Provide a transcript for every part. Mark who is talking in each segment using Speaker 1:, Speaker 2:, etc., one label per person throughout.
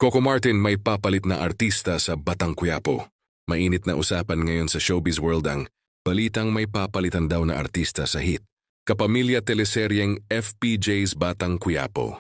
Speaker 1: Coco Martin may papalit na artista sa Batang Quiapo. Mainit na usapan ngayon sa showbiz world ang balitang may papalitan daw na artista sa hit kapamilya teleseryeng FPJ's Batang Quiapo.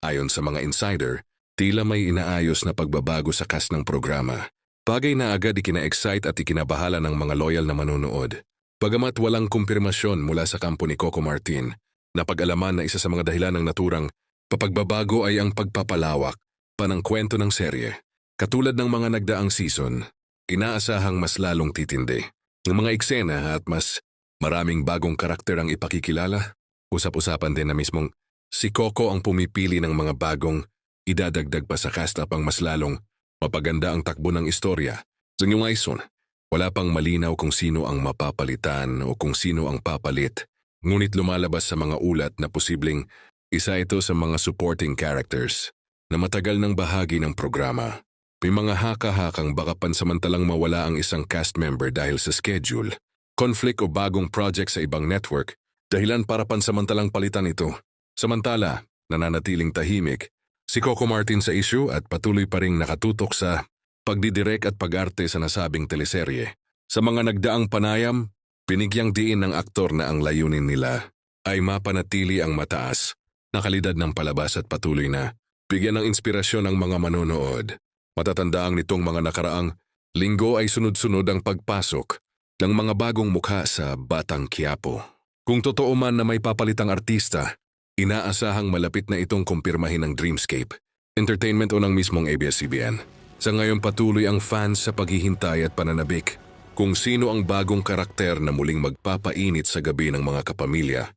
Speaker 1: Ayon sa mga insider, tila may inaayos na pagbabago sa cast ng programa. Bagay na agad ikina-excite at ikinabahala ng mga loyal na manonood. Bagamat walang kumpirmasyon mula sa kampo ni Coco Martin, napag-alaman na isa sa mga dahilan ng naturang papagbabago ay ang pagpapalawak pa ng kwento ng serye. Katulad ng mga nagdaang season, inaasahang mas lalong titindi ng mga eksena at mas maraming bagong karakter ang ipakikilala. Usap-usapan din na mismong si Coco ang pumipili ng mga bagong idadagdag pa sa cast upang mas lalong mapaganda ang takbo ng istorya. Sa ngayon, wala pang malinaw kung sino ang mapapalitan o kung sino ang papalit. Ngunit lumalabas sa mga ulat na posibleng isa ito sa mga supporting characters na matagal ng bahagi ng programa. May mga haka-hakang baka pansamantalang mawala ang isang cast member dahil sa schedule, conflict o bagong project sa ibang network, dahilan para pansamantalang palitan ito. Samantala, nananatiling tahimik si Coco Martin sa issue at patuloy pa ring nakatutok sa pagdidirek at pag-arte sa nasabing teleserye. Sa mga nagdaang panayam, binigyang diin ng aktor na ang layunin nila ay mapanatili ang mataas na kalidad ng palabas at patuloy na bigyan ng inspirasyon ang mga manonood. Matatandaang nitong mga nakaraang linggo ay sunod-sunod ang pagpasok ng mga bagong mukha sa Batang Quiapo. Kung totoo man na may papalitang artista, inaasahang malapit na itong kumpirmahin ng Dreamscape Entertainment o ng mismong ABS-CBN. Sa ngayon patuloy ang fans sa paghihintay at pananabik kung sino ang bagong karakter na muling magpapainit sa gabi ng mga kapamilya